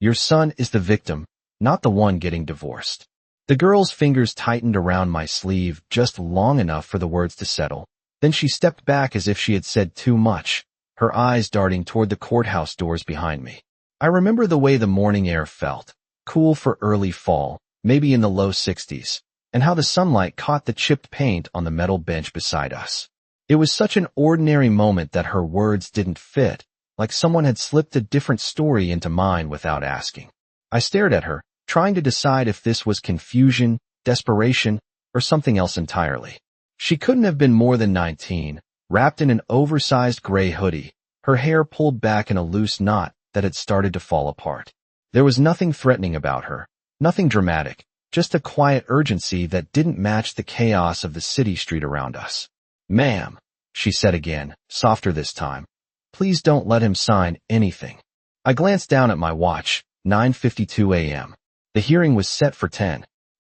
Your son is the victim, not the one getting divorced. The girl's fingers tightened around my sleeve just long enough for the words to settle. Then she stepped back as if she had said too much, her eyes darting toward the courthouse doors behind me. I remember the way the morning air felt, cool for early fall, maybe in the low 60s, and how the sunlight caught the chipped paint on the metal bench beside us. It was such an ordinary moment that her words didn't fit, like someone had slipped a different story into mine without asking. I stared at her, trying to decide if this was confusion, desperation, or something else entirely. She couldn't have been more than 19, wrapped in an oversized gray hoodie, her hair pulled back in a loose knot that had started to fall apart. There was nothing threatening about her, nothing dramatic, just a quiet urgency that didn't match the chaos of the city street around us. "Ma'am," she said again, softer this time, "please don't let him sign anything." I glanced down at my watch, 9:52 a.m. The hearing was set for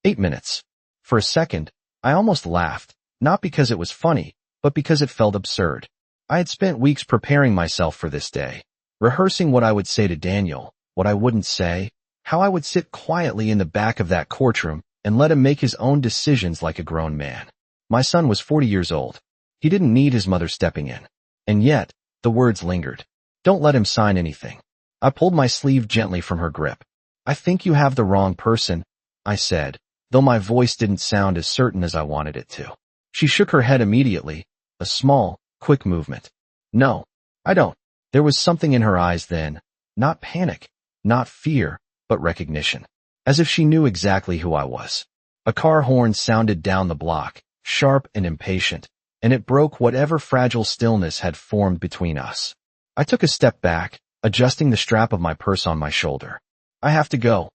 8 minutes. For a second, I almost laughed, not because it was funny, but because it felt absurd. I had spent weeks preparing myself for this day, rehearsing what I would say to Daniel, what I wouldn't say, how I would sit quietly in the back of that courtroom and let him make his own decisions like a grown man. My son was 40 years old. He didn't need his mother stepping in. And yet, the words lingered. "Don't let him sign anything." I pulled my sleeve gently from her grip. "I think you have the wrong person," I said, though my voice didn't sound as certain as I wanted it to. She shook her head immediately, a small, quick movement. "No, I don't." There was something in her eyes then, not panic, not fear, but recognition, as if she knew exactly who I was. A car horn sounded down the block, sharp and impatient, and it broke whatever fragile stillness had formed between us. I took a step back, adjusting the strap of my purse on my shoulder. "I have to go,"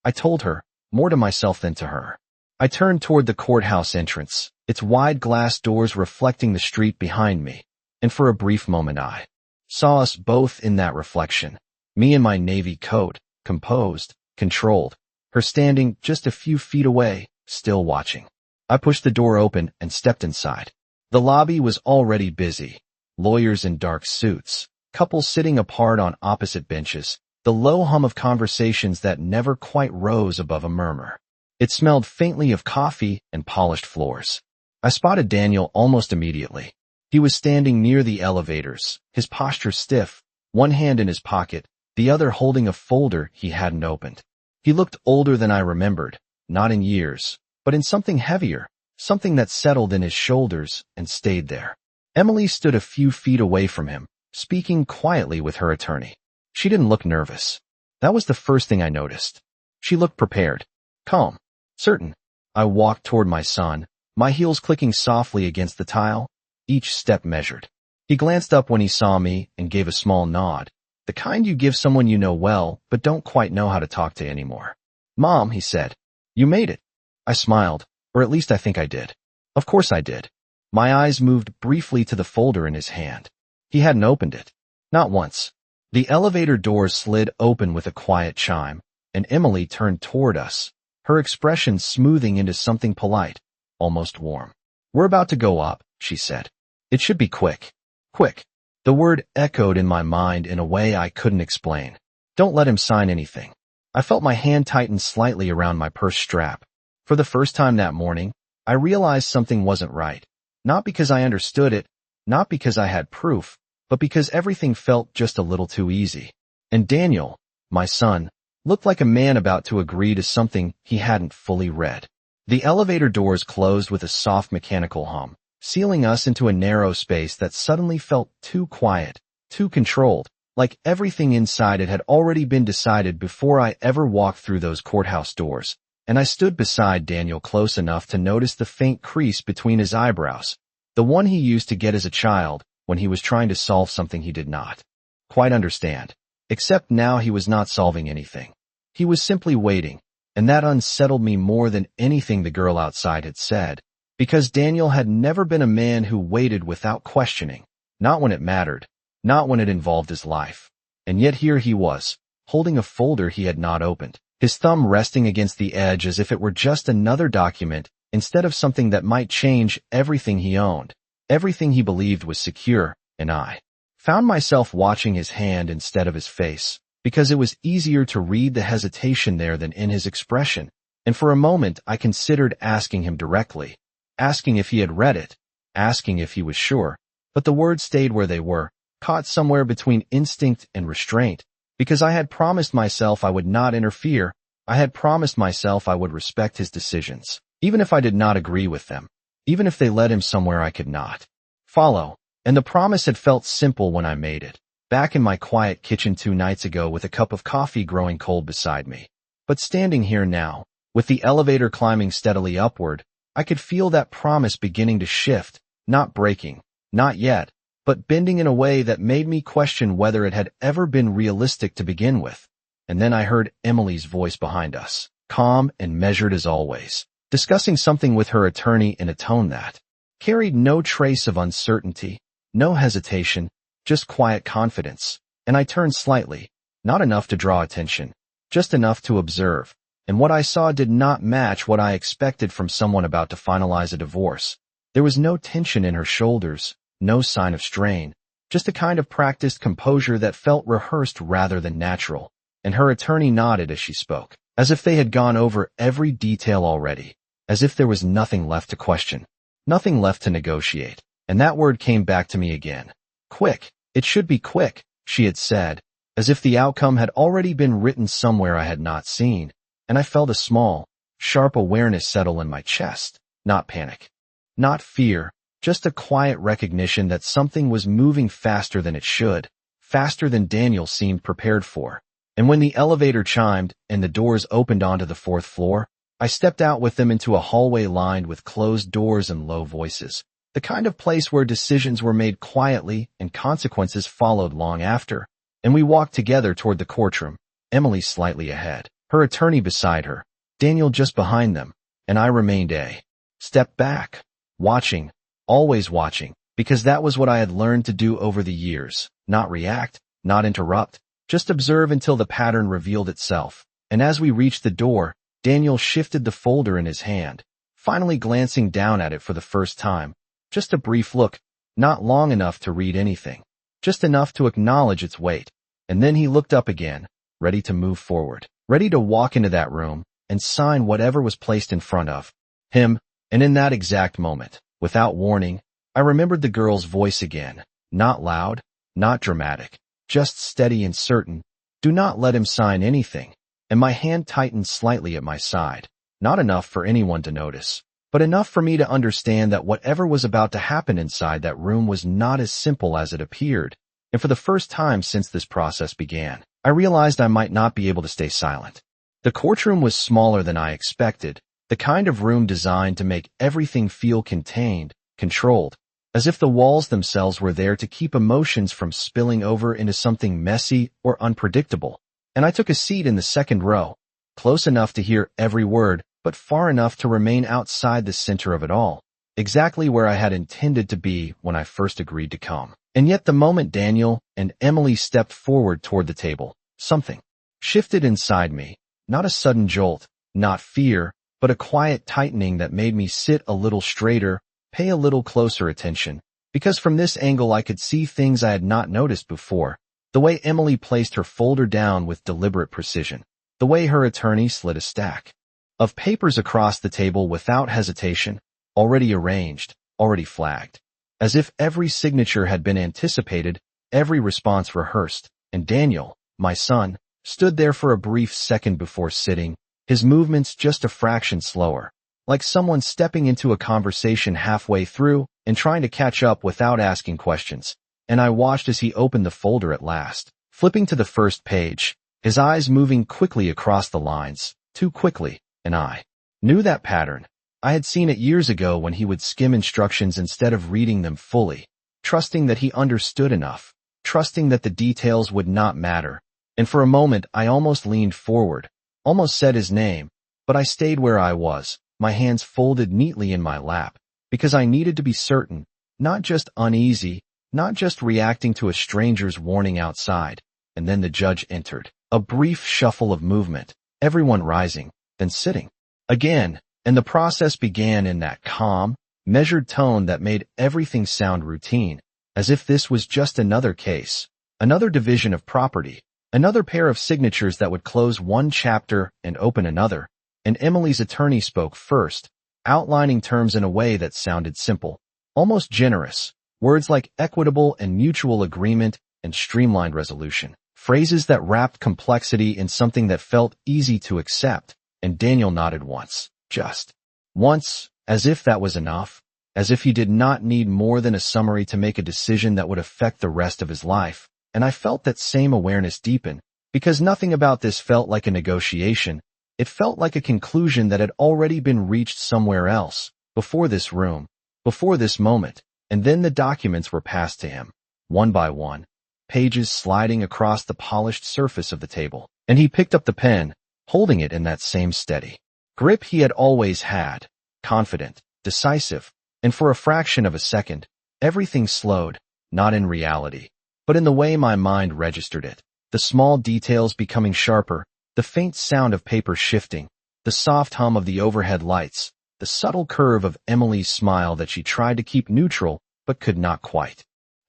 I told her, more to myself than to her. I turned toward the courthouse entrance, its wide glass doors reflecting the street behind me, and for a brief moment I saw us both in that reflection, me in my navy coat, composed, controlled, her standing just a few feet away, still watching. I pushed the door open and stepped inside. The lobby was already busy, lawyers in dark suits, couples sitting apart on opposite benches, the low hum of conversations that never quite rose above a murmur. It smelled faintly of coffee and polished floors. I spotted Daniel almost immediately. He was standing near the elevators, his posture stiff, one hand in his pocket, the other holding a folder he hadn't opened. He looked older than I remembered, not in years, but in something heavier, something that settled in his shoulders and stayed there. Emily stood a few feet away from him, speaking quietly with her attorney. She didn't look nervous. That was the first thing I noticed. She looked prepared, calm, certain. I walked toward my son, my heels clicking softly against the tile, each step measured. He glanced up when he saw me and gave a small nod, the kind you give someone you know well but don't quite know how to talk to anymore. "Mom," he said, "you made it." I smiled, or at least I think I did. Of course I did. My eyes moved briefly to the folder in his hand. He hadn't opened it. Not once. The elevator doors slid open with a quiet chime, and Emily turned toward us, her expression smoothing into something polite, almost warm. "We're about to go up," she said. "It should be quick." Quick. The word echoed in my mind in a way I couldn't explain. "Don't let him sign anything." I felt my hand tighten slightly around my purse strap. For the first time that morning, I realized something wasn't right. Not because I understood it, not because I had proof, but because everything felt just a little too easy. And Daniel, my son, looked like a man about to agree to something he hadn't fully read. The elevator doors closed with a soft mechanical hum, sealing us into a narrow space that suddenly felt too quiet, too controlled, like everything inside it had already been decided before I ever walked through those courthouse doors. And I stood beside Daniel close enough to notice the faint crease between his eyebrows, the one he used to get as a child when he was trying to solve something he did not quite understand. Except now he was not solving anything. He was simply waiting, and that unsettled me more than anything the girl outside had said, because Daniel had never been a man who waited without questioning, not when it mattered, not when it involved his life. And yet here he was, holding a folder he had not opened, his thumb resting against the edge as if it were just another document instead of something that might change everything he owned, everything he believed was secure, and I found myself watching his hand instead of his face, because it was easier to read the hesitation there than in his expression, and for a moment I considered asking him directly, asking if he had read it, asking if he was sure, but the words stayed where they were, caught somewhere between instinct and restraint, because I had promised myself I would not interfere. I had promised myself I would respect his decisions, even if I did not agree with them, even if they led him somewhere I could not follow. And the promise had felt simple when I made it, back in my quiet kitchen 2 nights ago with a cup of coffee growing cold beside me. But standing here now, with the elevator climbing steadily upward, I could feel that promise beginning to shift, not breaking, not yet, but bending in a way that made me question whether it had ever been realistic to begin with. And then I heard Emily's voice behind us, calm and measured as always, discussing something with her attorney in a tone that carried no trace of uncertainty, no hesitation, just quiet confidence. And I turned slightly, not enough to draw attention, just enough to observe. And what I saw did not match what I expected from someone about to finalize a divorce. There was no tension in her shoulders, no sign of strain, just a kind of practiced composure that felt rehearsed rather than natural. And her attorney nodded as she spoke, as if they had gone over every detail already, as if there was nothing left to question, nothing left to negotiate. And that word came back to me again. Quick. It should be quick, she had said, as if the outcome had already been written somewhere I had not seen. And I felt a small, sharp awareness settle in my chest, not panic, not fear, just a quiet recognition that something was moving faster than it should, faster than Daniel seemed prepared for. And when the elevator chimed and the doors opened onto the 4th floor, I stepped out with them into a hallway lined with closed doors and low voices, the kind of place where decisions were made quietly and consequences followed long after. And we walked together toward the courtroom, Emily slightly ahead, her attorney beside her, Daniel just behind them, and I remained a step back, watching, always watching, because that was what I had learned to do over the years, not react, not interrupt, just observe until the pattern revealed itself. And as we reached the door, Daniel shifted the folder in his hand, finally glancing down at it for the first time, just a brief look, not long enough to read anything, just enough to acknowledge its weight. And then he looked up again, ready to move forward, ready to walk into that room and sign whatever was placed in front of him. And in that exact moment, without warning, I remembered the girl's voice again, not loud, not dramatic, just steady and certain. Do not let him sign anything. And my hand tightened slightly at my side, not enough for anyone to notice, but enough for me to understand that whatever was about to happen inside that room was not as simple as it appeared. And for the first time since this process began, I realized I might not be able to stay silent. The courtroom was smaller than I expected, the kind of room designed to make everything feel contained, controlled, as if the walls themselves were there to keep emotions from spilling over into something messy or unpredictable. And I took a seat in the 2nd row, close enough to hear every word, but far enough to remain outside the center of it all, exactly where I had intended to be when I first agreed to come. And yet the moment Daniel and Emily stepped forward toward the table, something shifted inside me, not a sudden jolt, not fear, but a quiet tightening that made me sit a little straighter, pay a little closer attention, because from this angle I could see things I had not noticed before. The way Emily placed her folder down with deliberate precision, the way her attorney slid a stack of papers across the table without hesitation, already arranged, already flagged, as if every signature had been anticipated, every response rehearsed. And Daniel, my son, stood there for a brief second before sitting, his movements just a fraction slower, like someone stepping into a conversation halfway through and trying to catch up without asking questions. And I watched as he opened the folder at last, flipping to the first page, his eyes moving quickly across the lines, too quickly, and I knew that pattern. I had seen it years ago when he would skim instructions instead of reading them fully, trusting that he understood enough, trusting that the details would not matter. And for a moment I almost leaned forward, almost said his name, but I stayed where I was, my hands folded neatly in my lap, because I needed to be certain, not just uneasy, not just reacting to a stranger's warning outside. And then the judge entered, a brief shuffle of movement, everyone rising, then sitting again, and the process began in that calm, measured tone that made everything sound routine, as if this was just another case, another division of property, Another pair of signatures that would close one chapter and open another, and Emily's attorney spoke first, outlining terms in a way that sounded simple, almost generous, words like equitable and mutual agreement and streamlined resolution, phrases that wrapped complexity in something that felt easy to accept, and Daniel nodded once, just once, as if that was enough, as if he did not need more than a summary to make a decision that would affect the rest of his life. And I felt that same awareness deepen, because nothing about this felt like a negotiation. It felt like a conclusion that had already been reached somewhere else, before this room, before this moment, and then the documents were passed to him, one by one, pages sliding across the polished surface of the table, and he picked up the pen, holding it in that same steady grip he had always had, confident, decisive, and for a fraction of a second, everything slowed, not in reality, but in the way my mind registered it, the small details becoming sharper, the faint sound of paper shifting, the soft hum of the overhead lights, the subtle curve of Emily's smile that she tried to keep neutral but could not quite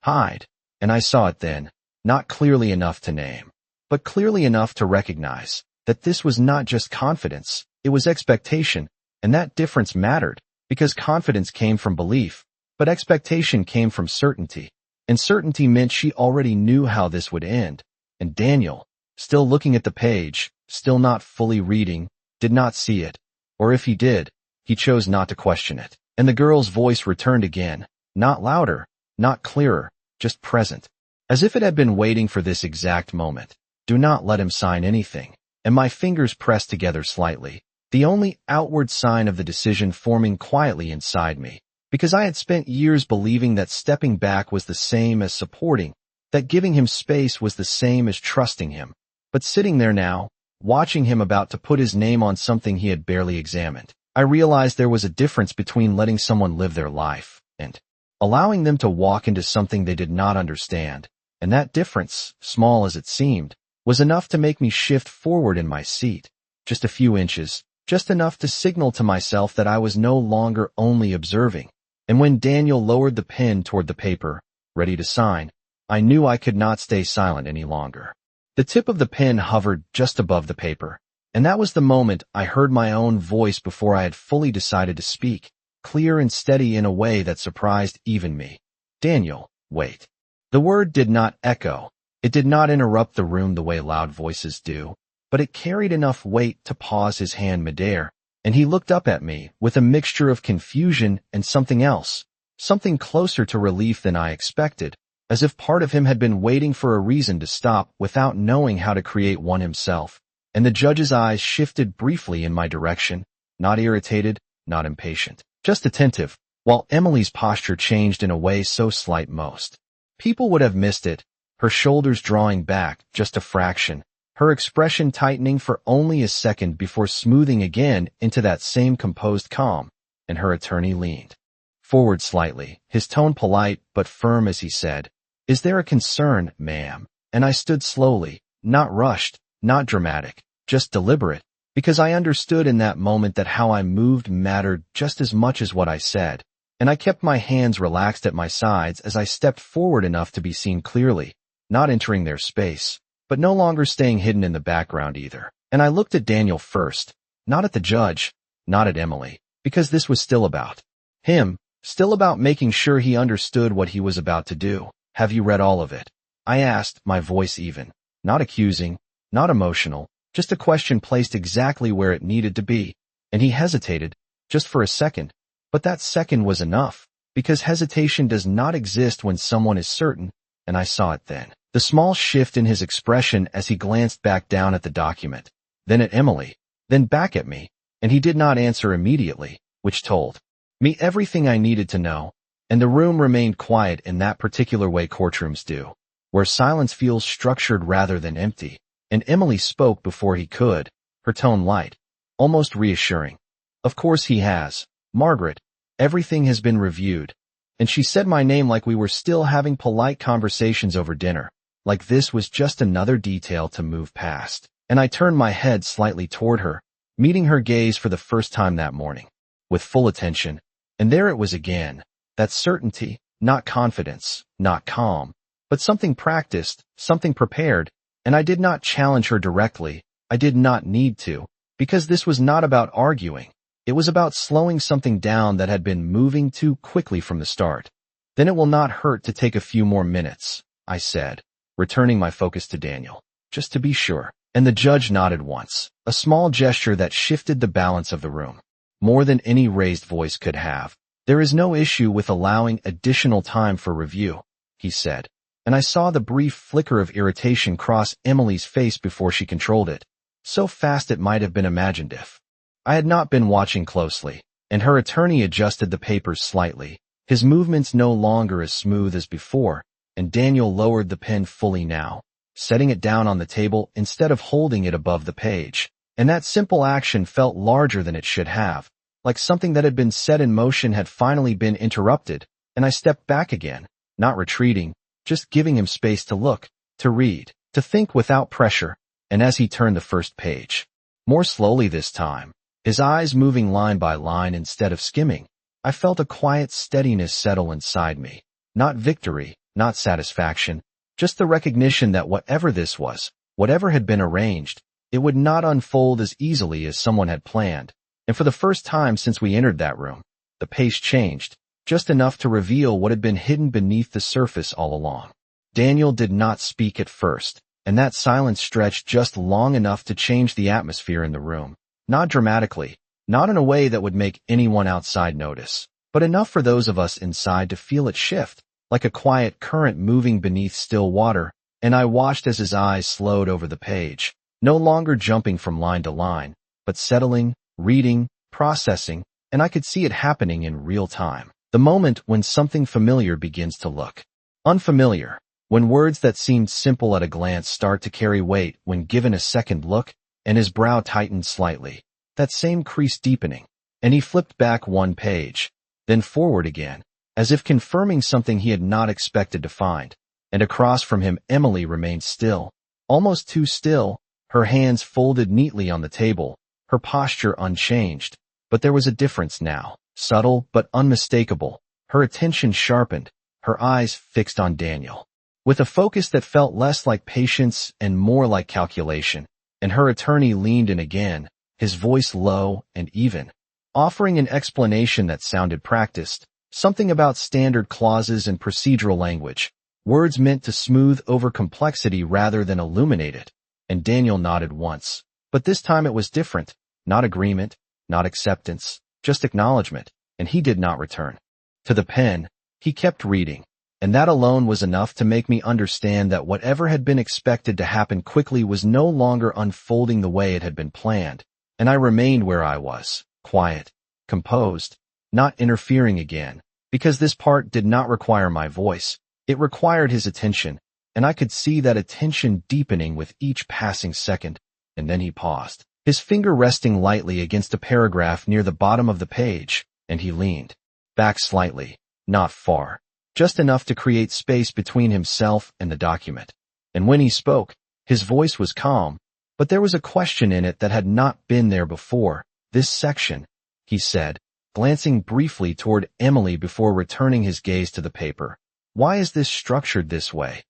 hide. And I saw it then, not clearly enough to name, but clearly enough to recognize that this was not just confidence, it was expectation, and that difference mattered, because confidence came from belief, but expectation came from certainty. And certainty meant she already knew how this would end. And Daniel, still looking at the page, still not fully reading, did not see it. Or if he did, he chose not to question it. And the girl's voice returned again, not louder, not clearer, just present. As if it had been waiting for this exact moment. Do not let him sign anything. And my fingers pressed together slightly, the only outward sign of the decision forming quietly inside me. Because I had spent years believing that stepping back was the same as supporting, that giving him space was the same as trusting him. But sitting there now, watching him about to put his name on something he had barely examined, I realized there was a difference between letting someone live their life and allowing them to walk into something they did not understand. And that difference, small as it seemed, was enough to make me shift forward in my seat, just a few inches, just enough to signal to myself that I was no longer only observing. And when Daniel lowered the pen toward the paper, ready to sign, I knew I could not stay silent any longer. The tip of the pen hovered just above the paper, and that was the moment I heard my own voice before I had fully decided to speak, clear and steady in a way that surprised even me. Daniel, wait. The word did not echo. It did not interrupt the room the way loud voices do, but it carried enough weight to pause his hand midair. And he looked up at me with a mixture of confusion and something else, something closer to relief than I expected, as if part of him had been waiting for a reason to stop without knowing how to create one himself. And the judge's eyes shifted briefly in my direction, not irritated, not impatient, just attentive, while Emily's posture changed in a way so slight most people would have missed it, her shoulders drawing back just a fraction, her expression tightening for only a second before smoothing again into that same composed calm, and her attorney leaned forward slightly, his tone polite but firm as he said, "Is there a concern, ma'am?" And I stood slowly, not rushed, not dramatic, just deliberate, because I understood in that moment that how I moved mattered just as much as what I said, and I kept my hands relaxed at my sides as I stepped forward enough to be seen clearly, not entering their space, but no longer staying hidden in the background either. And I looked at Daniel first, not at the judge, not at Emily, because this was still about him, still about making sure he understood what he was about to do. "Have you read all of it?" I asked, my voice even, not accusing, not emotional, just a question placed exactly where it needed to be. And he hesitated, just for a second, but that second was enough, because hesitation does not exist when someone is certain, and I saw it then. The small shift in his expression as he glanced back down at the document, then at Emily, then back at me, and he did not answer immediately, which told me everything I needed to know, and the room remained quiet in that particular way courtrooms do, where silence feels structured rather than empty, and Emily spoke before he could, her tone light, almost reassuring. "Of course he has, Margaret. Everything has been reviewed." And she said my name like we were still having polite conversations over dinner, like this was just another detail to move past. And I turned my head slightly toward her, meeting her gaze for the first time that morning, with full attention. And there it was again, that certainty, not confidence, not calm, but something practiced, something prepared, And I did not challenge her directly. I did not need to, because this was not about arguing. It was about slowing something down that had been moving too quickly from the start. Then it will not hurt to take a few more minutes, I said, returning my focus to Daniel, just to be sure. And the judge nodded once, a small gesture that shifted the balance of the room, more than any raised voice could have. There is no issue with allowing additional time for review, he said, and I saw the brief flicker of irritation cross Emily's face before she controlled it, so fast it might have been imagined if. I had not been watching closely, and her attorney adjusted the papers slightly, his movements no longer as smooth as before, and Daniel lowered the pen fully now, setting it down on the table instead of holding it above the page. And that simple action felt larger than it should have, like something that had been set in motion had finally been interrupted, and I stepped back again, not retreating, just giving him space to look, to read, to think without pressure. And as he turned the first page, more slowly this time, his eyes moving line by line instead of skimming, I felt a quiet steadiness settle inside me. Not victory, not satisfaction, just the recognition that whatever this was, whatever had been arranged, it would not unfold as easily as someone had planned. And for the first time since we entered that room, the pace changed, just enough to reveal what had been hidden beneath the surface all along. Daniel did not speak at first, and that silence stretched just long enough to change the atmosphere in the room. Not dramatically, not in a way that would make anyone outside notice, but enough for those of us inside to feel it shift, like a quiet current moving beneath still water. And I watched as his eyes slowed over the page, no longer jumping from line to line, but settling, reading, processing, and I could see it happening in real time. The moment when something familiar begins to look unfamiliar, when words that seemed simple at a glance start to carry weight when given a second look, and his brow tightened slightly, that same crease deepening, and he flipped back one page, then forward again, as if confirming something he had not expected to find. And across from him Emily remained still, almost too still, her hands folded neatly on the table, her posture unchanged. But there was a difference now, subtle but unmistakable. Her attention sharpened, her eyes fixed on Daniel, with a focus that felt less like patience and more like calculation. And her attorney leaned in again, his voice low and even, offering an explanation that sounded practiced, something about standard clauses and procedural language, words meant to smooth over complexity rather than illuminate it. And Daniel nodded once, but this time it was different, not agreement, not acceptance, just acknowledgement, and he did not return to the pen. He kept reading, and that alone was enough to make me understand that whatever had been expected to happen quickly was no longer unfolding the way it had been planned. And I remained where I was, quiet, composed, not interfering again, because this part did not require my voice. It required his attention, and I could see that attention deepening with each passing second. And then he paused, his finger resting lightly against a paragraph near the bottom of the page, and he leaned back slightly, not far, just enough to create space between himself and the document. And when he spoke, his voice was calm, but there was a question in it that had not been there before. This section, he said, glancing briefly toward Emily before returning his gaze to the paper. Why is this structured this way?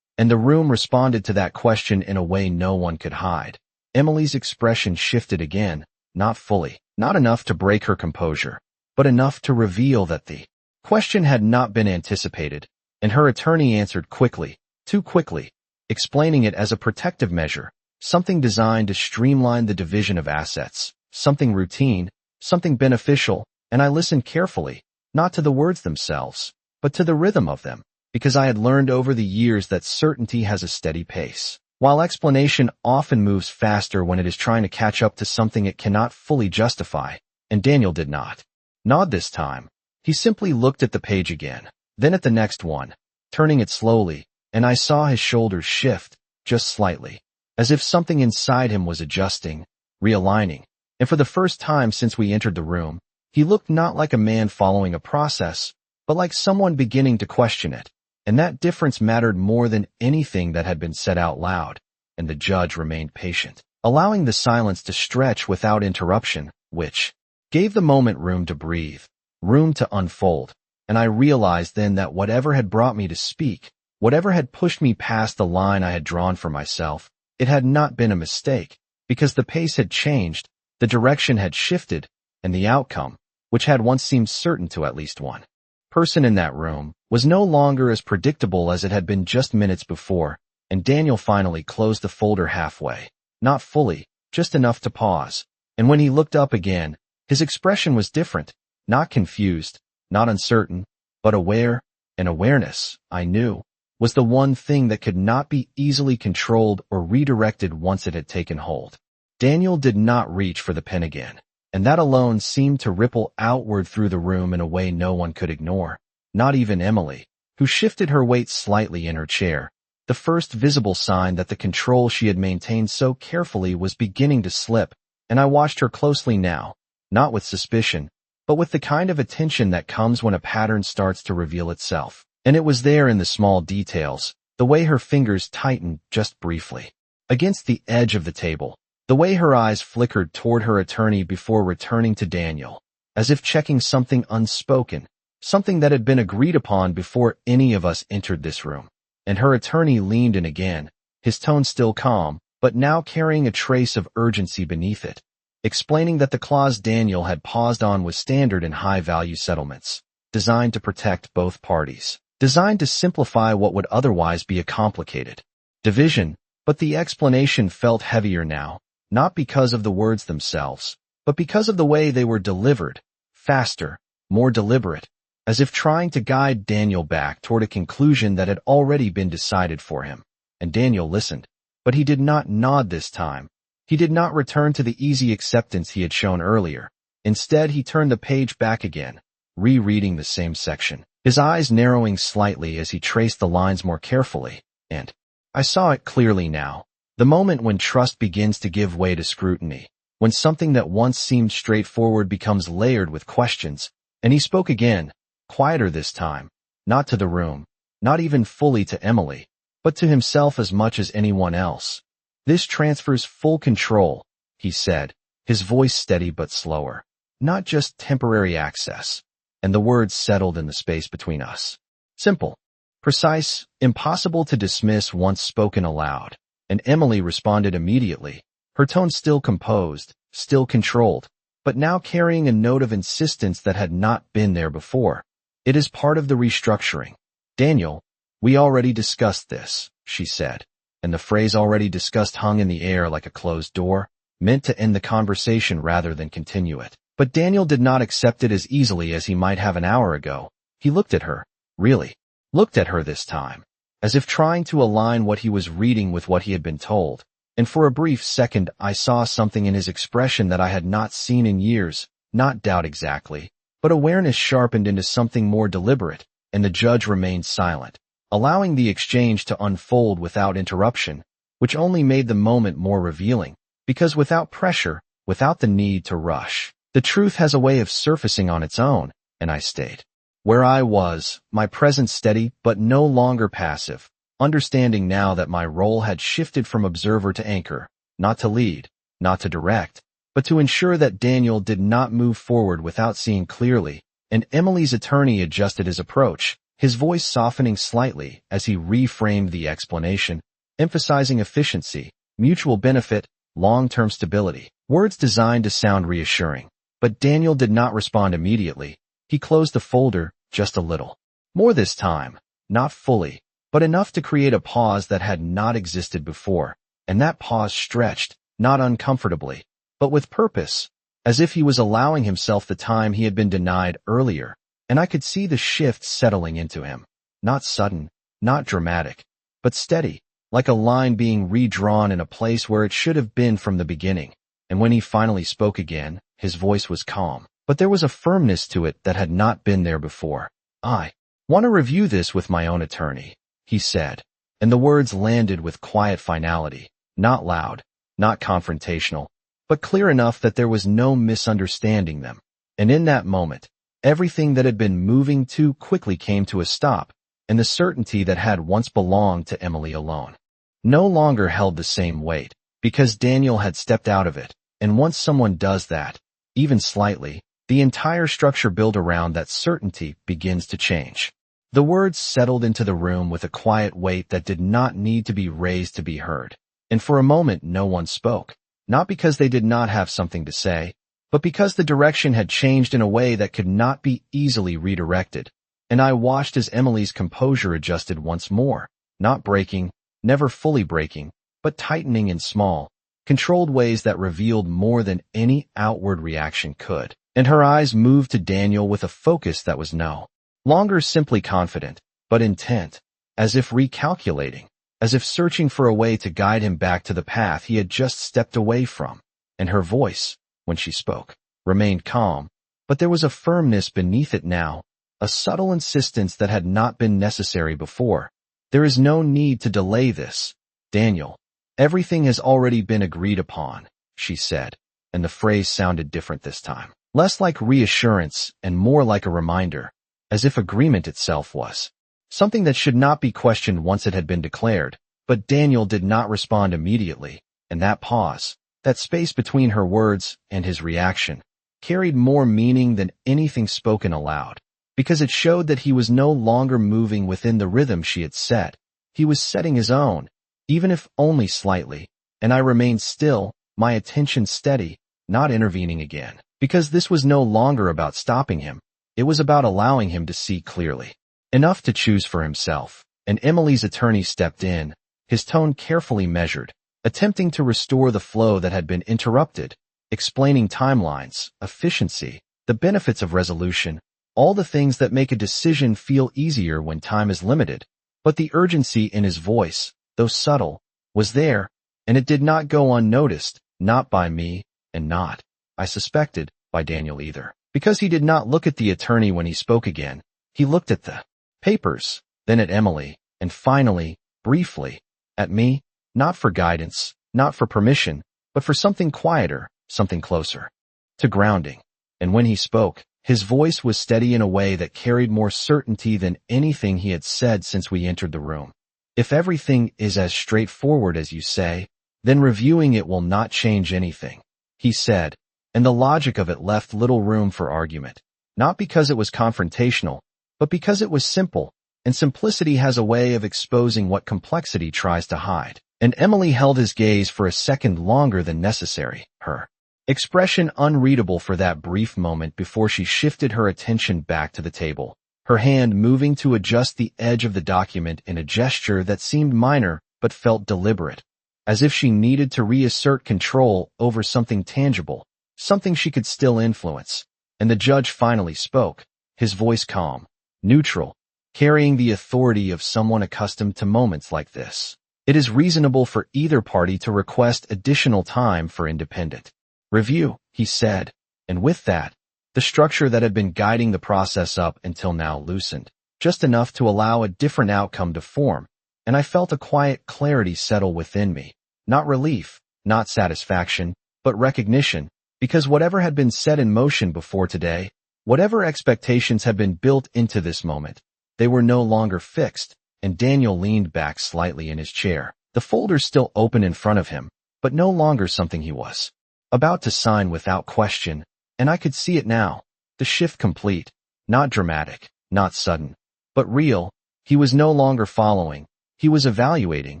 And the room responded to that question in a way no one could hide. Emily's expression shifted again, not fully, not enough to break her composure, but enough to reveal that the question had not been anticipated, and her attorney answered quickly, too quickly, explaining it as a protective measure, something designed to streamline the division of assets, something routine, something beneficial. And I listened carefully, not to the words themselves, but to the rhythm of them, because I had learned over the years that certainty has a steady pace, while explanation often moves faster when it is trying to catch up to something it cannot fully justify. And Daniel did not nod this time. He simply looked at the page again, then at the next one, turning it slowly, and I saw his shoulders shift, just slightly, as if something inside him was adjusting, realigning. And for the first time since we entered the room, he looked not like a man following a process, but like someone beginning to question it. And that difference mattered more than anything that had been said out loud. And the judge remained patient, allowing the silence to stretch without interruption, which gave the moment room to breathe, room to unfold. And I realized then that whatever had brought me to speak Whatever had pushed me past the line I had drawn for myself, it had not been a mistake, because the pace had changed, the direction had shifted, and the outcome, which had once seemed certain to at least one person in that room, was no longer as predictable as it had been just minutes before, and Daniel finally closed the folder halfway. Not fully, just enough to pause. And when he looked up again, his expression was different, not confused, not uncertain, but aware, and awareness, I knew, was the one thing that could not be easily controlled or redirected once it had taken hold. Daniel did not reach for the pen again, and that alone seemed to ripple outward through the room in a way no one could ignore, not even Emily, who shifted her weight slightly in her chair, the first visible sign that the control she had maintained so carefully was beginning to slip, and I watched her closely now, not with suspicion, but with the kind of attention that comes when a pattern starts to reveal itself. And it was there in the small details, the way her fingers tightened just briefly against the edge of the table, the way her eyes flickered toward her attorney before returning to Daniel, as if checking something unspoken, something that had been agreed upon before any of us entered this room. And her attorney leaned in again, his tone still calm, but now carrying a trace of urgency beneath it, explaining that the clause Daniel had paused on was standard in high-value settlements, designed to protect both parties, designed to simplify what would otherwise be a complicated division, but the explanation felt heavier now, not because of the words themselves, but because of the way they were delivered, faster, more deliberate, as if trying to guide Daniel back toward a conclusion that had already been decided for him. And Daniel listened, but he did not nod this time. He did not return to the easy acceptance he had shown earlier. Instead, he turned the page back again, rereading the same section, his eyes narrowing slightly as he traced the lines more carefully, and I saw it clearly now. The moment when trust begins to give way to scrutiny, when something that once seemed straightforward becomes layered with questions. And he spoke again, quieter this time, not to the room, not even fully to Emily, but to himself as much as anyone else. This transfers full control, he said, his voice steady but slower, not just temporary access. And the words settled in the space between us. Simple, precise, impossible to dismiss once spoken aloud. And Emily responded immediately, her tone still composed, still controlled, but now carrying a note of insistence that had not been there before. It is part of the restructuring. Daniel, we already discussed this, she said, and the phrase already discussed hung in the air like a closed door, meant to end the conversation rather than continue it. But Daniel did not accept it as easily as he might have an hour ago. He looked at her, really, looked at her this time, as if trying to align what he was reading with what he had been told, and for a brief second I saw something in his expression that I had not seen in years, not doubt exactly, but awareness sharpened into something more deliberate, and the judge remained silent, allowing the exchange to unfold without interruption, which only made the moment more revealing, because without pressure, without the need to rush, the truth has a way of surfacing on its own, and I stayed where I was, my presence steady but no longer passive, understanding now that my role had shifted from observer to anchor, not to lead, not to direct, but to ensure that Daniel did not move forward without seeing clearly. And Emily's attorney adjusted his approach, his voice softening slightly as he reframed the explanation, emphasizing efficiency, mutual benefit, long-term stability, words designed to sound reassuring. But Daniel did not respond immediately. He closed the folder, just a little more this time, not fully, but enough to create a pause that had not existed before, and that pause stretched, not uncomfortably, but with purpose, as if he was allowing himself the time he had been denied earlier, and I could see the shift settling into him. Not sudden, not dramatic, but steady, like a line being redrawn in a place where it should have been from the beginning. And when he finally spoke again, his voice was calm, but there was a firmness to it that had not been there before. I want to review this with my own attorney, he said, and the words landed with quiet finality, not loud, not confrontational, but clear enough that there was no misunderstanding them. And in that moment, everything that had been moving too quickly came to a stop, and the certainty that had once belonged to Emily alone no longer held the same weight, because Daniel had stepped out of it. And once someone does that, even slightly, the entire structure built around that certainty begins to change. The words settled into the room with a quiet weight that did not need to be raised to be heard. And for a moment no one spoke, not because they did not have something to say, but because the direction had changed in a way that could not be easily redirected. And I watched as Emily's composure adjusted once more, not breaking, never fully breaking, but tightening in small, controlled ways that revealed more than any outward reaction could. And her eyes moved to Daniel with a focus that was no longer simply confident, but intent, as if recalculating, as if searching for a way to guide him back to the path he had just stepped away from. And her voice, when she spoke, remained calm, but there was a firmness beneath it now, a subtle insistence that had not been necessary before. There is no need to delay this, Daniel. Everything has already been agreed upon, she said, and the phrase sounded different this time. Less like reassurance and more like a reminder, as if agreement itself was something that should not be questioned once it had been declared. But Daniel did not respond immediately, and that pause, that space between her words and his reaction, carried more meaning than anything spoken aloud, because it showed that he was no longer moving within the rhythm she had set. He was setting his own, even if only slightly, and I remained still, my attention steady, not intervening again, because this was no longer about stopping him. It was about allowing him to see clearly, enough to choose for himself. And Emily's attorney stepped in, his tone carefully measured, attempting to restore the flow that had been interrupted, explaining timelines, efficiency, the benefits of resolution, all the things that make a decision feel easier when time is limited. But the urgency in his voice, though subtle, was there, and it did not go unnoticed, not by me, and not, I suspected, by Daniel either. Because he did not look at the attorney when he spoke again. He looked at the papers, then at Emily, and finally, briefly, at me, not for guidance, not for permission, but for something quieter, something closer to grounding. And when he spoke, his voice was steady in a way that carried more certainty than anything he had said since we entered the room. If everything is as straightforward as you say, then reviewing it will not change anything, he said, and the logic of it left little room for argument. Not because it was confrontational, but because it was simple, and simplicity has a way of exposing what complexity tries to hide. And Emily held his gaze for a second longer than necessary, her expression unreadable for that brief moment before she shifted her attention back to the table, her hand moving to adjust the edge of the document in a gesture that seemed minor but felt deliberate, as if she needed to reassert control over something tangible, something she could still influence. And the judge finally spoke, his voice calm, neutral, carrying the authority of someone accustomed to moments like this. It is reasonable for either party to request additional time for independent review, he said, and with that, the structure that had been guiding the process up until now loosened, just enough to allow a different outcome to form, and I felt a quiet clarity settle within me. Not relief, not satisfaction, but recognition, because whatever had been set in motion before today, whatever expectations had been built into this moment, they were no longer fixed. And Daniel leaned back slightly in his chair, the folders still open in front of him, but no longer something he was about to sign without question, and I could see it now, the shift complete, not dramatic, not sudden, but real. He was no longer following, he was evaluating,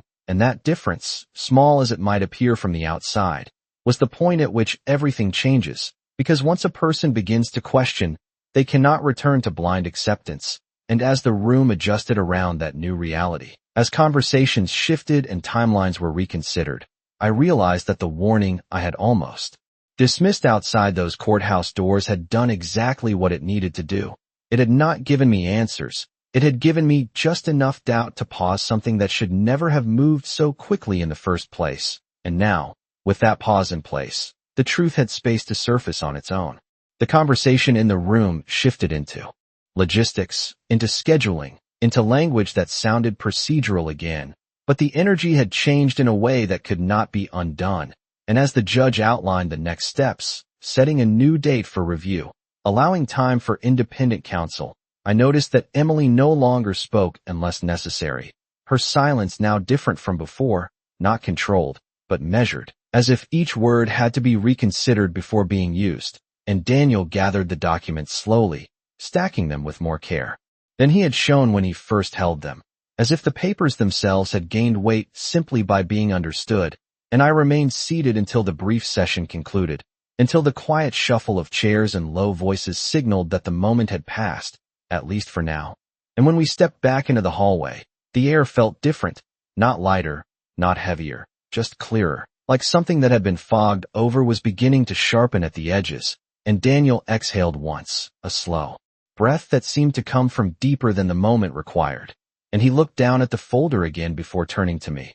and that difference, small as it might appear from the outside, was the point at which everything changes, because once a person begins to question, they cannot return to blind acceptance. And as the room adjusted around that new reality, as conversations shifted and timelines were reconsidered, I realized that the warning I had almost dismissed outside those courthouse doors had done exactly what it needed to do. It had not given me answers. It had given me just enough doubt to pause something that should never have moved so quickly in the first place. And now, with that pause in place, the truth had space to surface on its own. The conversation in the room shifted into logistics, into scheduling, into language that sounded procedural again, but the energy had changed in a way that could not be undone. And as the judge outlined the next steps, setting a new date for review, allowing time for independent counsel, I noticed that Emily no longer spoke unless necessary. Her silence now different from before, not controlled, but measured, as if each word had to be reconsidered before being used. And Daniel gathered the documents slowly, stacking them with more care. than he had shown when he first held them, as if the papers themselves had gained weight simply by being understood, and I remained seated until the brief session concluded, until the quiet shuffle of chairs and low voices signaled that the moment had passed, at least for now. And when we stepped back into the hallway, the air felt different, not lighter, not heavier, just clearer, like something that had been fogged over was beginning to sharpen at the edges, and Daniel exhaled once, a slow breath that seemed to come from deeper than the moment required, and he looked down at the folder again before turning to me.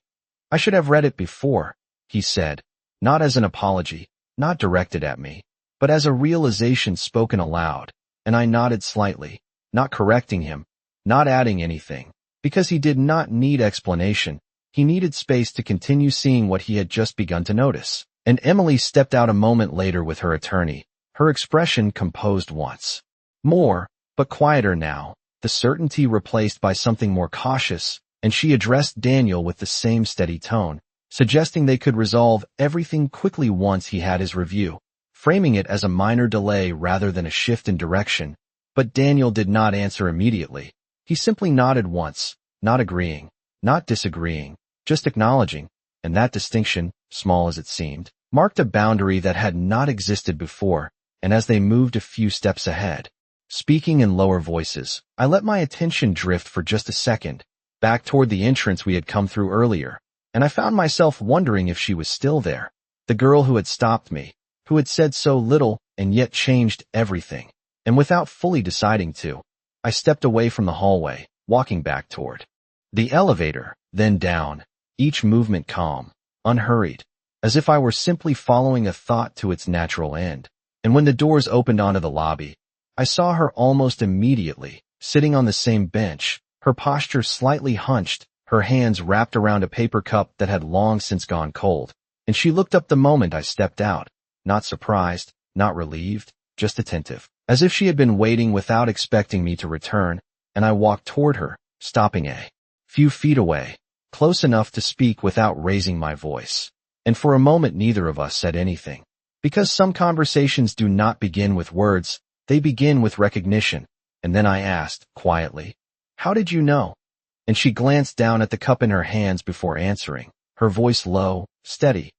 "I should have read it before," he said, not as an apology, not directed at me, but as a realization spoken aloud, and I nodded slightly, not correcting him, not adding anything, because he did not need explanation. He needed space to continue seeing what he had just begun to notice. And Emily stepped out a moment later with her attorney, her expression composed once more, but quieter now, the certainty replaced by something more cautious, and she addressed Daniel with the same steady tone, suggesting they could resolve everything quickly once he had his review, framing it as a minor delay rather than a shift in direction. But Daniel did not answer immediately. He simply nodded once, not agreeing, not disagreeing, just acknowledging, and that distinction, small as it seemed, marked a boundary that had not existed before. And as they moved a few steps ahead, speaking in lower voices, I let my attention drift for just a second, back toward the entrance we had come through earlier, and I found myself wondering if she was still there, the girl who had stopped me, who had said so little and yet changed everything. And without fully deciding to, I stepped away from the hallway, walking back toward the elevator, then down, each movement calm, unhurried, as if I were simply following a thought to its natural end. And when the doors opened onto the lobby, I saw her almost immediately, sitting on the same bench, her posture slightly hunched, her hands wrapped around a paper cup that had long since gone cold. And she looked up the moment I stepped out, not surprised, not relieved, just attentive, as if she had been waiting without expecting me to return. And I walked toward her, stopping a few feet away, close enough to speak without raising my voice. And for a moment neither of us said anything. Because some conversations do not begin with words, they begin with recognition. And then I asked, quietly, "How did you know?" And she glanced down at the cup in her hands before answering, her voice low, steady.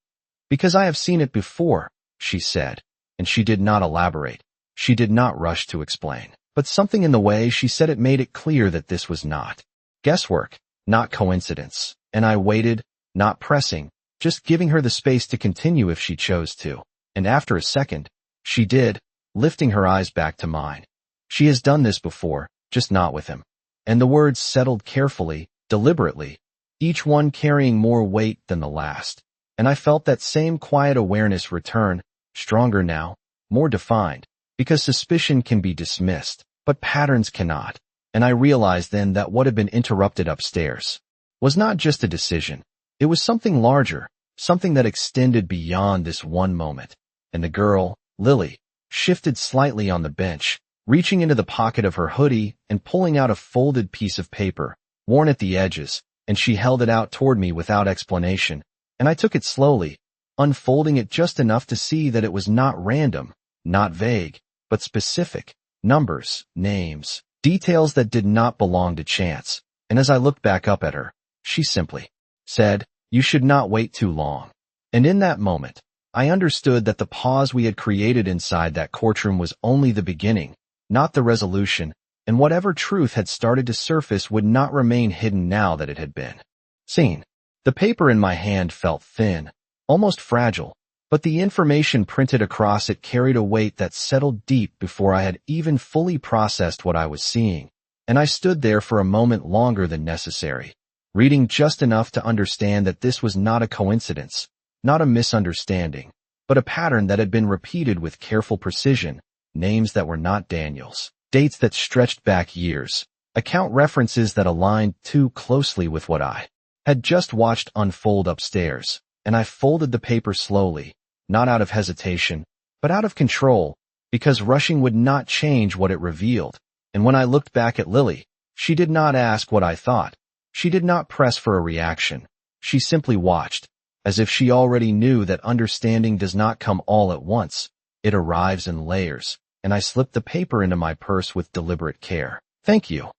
"Because I have seen it before," she said, and she did not elaborate. She did not rush to explain. But something in the way she said it made it clear that this was not guesswork, not coincidence. And I waited, not pressing, just giving her the space to continue if she chose to. And after a second, she did, lifting her eyes back to mine. "She has done this before, just not with him." And the words settled carefully, deliberately, each one carrying more weight than the last. And I felt that same quiet awareness return, stronger now, more defined, because suspicion can be dismissed, but patterns cannot. And I realized then that what had been interrupted upstairs was not just a decision. It was something larger, something that extended beyond this one moment. And the girl, Lily, shifted slightly on the bench, reaching into the pocket of her hoodie and pulling out a folded piece of paper, worn at the edges, and she held it out toward me without explanation. And I took it slowly, unfolding it just enough to see that it was not random, not vague, but specific. Numbers, names, details that did not belong to chance. And as I looked back up at her, she simply said, "You should not wait too long." And in that moment, I understood that the pause we had created inside that courtroom was only the beginning, not the resolution, and whatever truth had started to surface would not remain hidden now that it had been seen. The paper in my hand felt thin, almost fragile, but the information printed across it carried a weight that settled deep before I had even fully processed what I was seeing. And I stood there for a moment longer than necessary, reading just enough to understand that this was not a coincidence, not a misunderstanding, but a pattern that had been repeated with careful precision, names that were not Daniel's, dates that stretched back years, account references that aligned too closely with what I had just watched unfold upstairs. And I folded the paper slowly, not out of hesitation, but out of control, because rushing would not change what it revealed. And when I looked back at Lily, she did not ask what I thought. She did not press for a reaction. She simply watched, as if she already knew that understanding does not come all at once. It arrives in layers, and I slipped the paper into my purse with deliberate care. "Thank you,"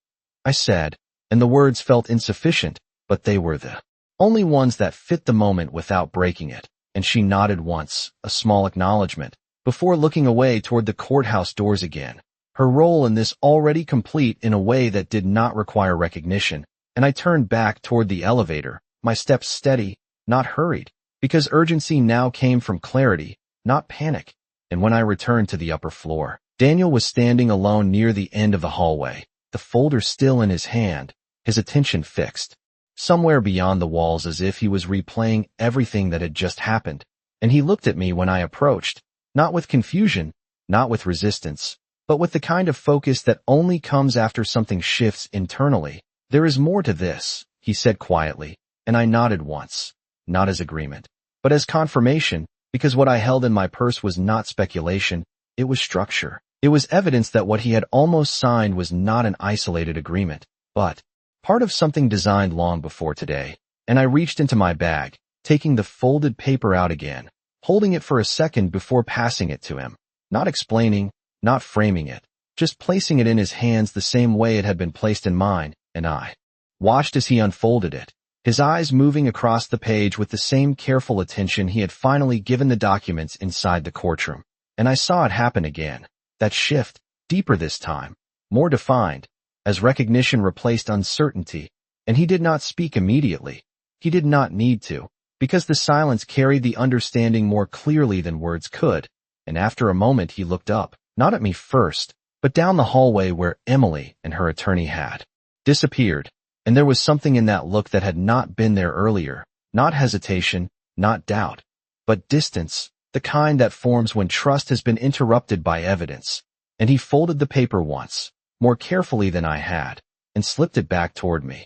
I said, and the words felt insufficient, but they were the only ones that fit the moment without breaking it, and she nodded once, a small acknowledgement, before looking away toward the courthouse doors again, her role in this already complete in a way that did not require recognition, and I turned back toward the elevator, my steps steady, not hurried, because urgency now came from clarity, not panic. And when I returned to the upper floor, Daniel was standing alone near the end of the hallway, the folder still in his hand, his attention fixed, somewhere beyond the walls as if he was replaying everything that had just happened. And he looked at me when I approached, not with confusion, not with resistance, but with the kind of focus that only comes after something shifts internally. There is more to this, he said quietly, and I nodded once, not as agreement, but as confirmation, because what I held in my purse was not speculation, it was structure. It was evidence that what he had almost signed was not an isolated agreement, but part of something designed long before today. And I reached into my bag, taking the folded paper out again, holding it for a second before passing it to him, not explaining, not framing it, just placing it in his hands the same way it had been placed in mine, and I watched as he unfolded it, his eyes moving across the page with the same careful attention he had finally given the documents inside the courtroom. And I saw it happen again, that shift, deeper this time, more defined, as recognition replaced uncertainty, and he did not speak immediately. He did not need to, because the silence carried the understanding more clearly than words could, and after a moment he looked up, not at me first, but down the hallway where Emily and her attorney had disappeared, and there was something in that look that had not been there earlier, not hesitation, not doubt, but distance, the kind that forms when trust has been interrupted by evidence. And he folded the paper once, more carefully than I had, and slipped it back toward me.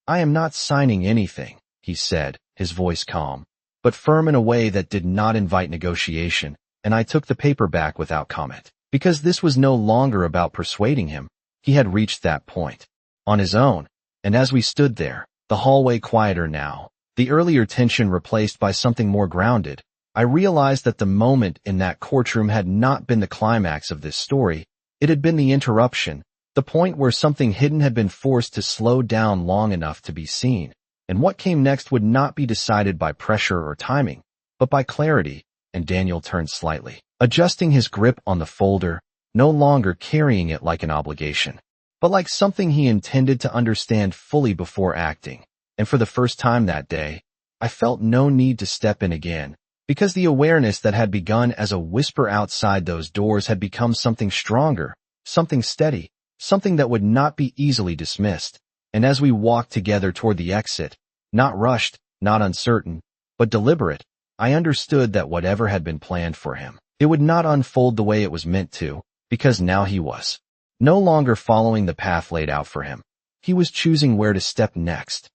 I am not signing anything, he said, his voice calm, but firm in a way that did not invite negotiation, and I took the paper back without comment, because this was no longer about persuading him. He had reached that point on his own, and as we stood there, the hallway quieter now, the earlier tension replaced by something more grounded, I realized that the moment in that courtroom had not been the climax of this story. It had been the interruption, the point where something hidden had been forced to slow down long enough to be seen, and what came next would not be decided by pressure or timing, but by clarity. And Daniel turned slightly, adjusting his grip on the folder, no longer carrying it like an obligation, but like something he intended to understand fully before acting. And for the first time that day, I felt no need to step in again, because the awareness that had begun as a whisper outside those doors had become something stronger, something steady, something that would not be easily dismissed. And as we walked together toward the exit, not rushed, not uncertain, but deliberate, I understood that whatever had been planned for him, it would not unfold the way it was meant to, because now he was no longer following the path laid out for him. He was choosing where to step next,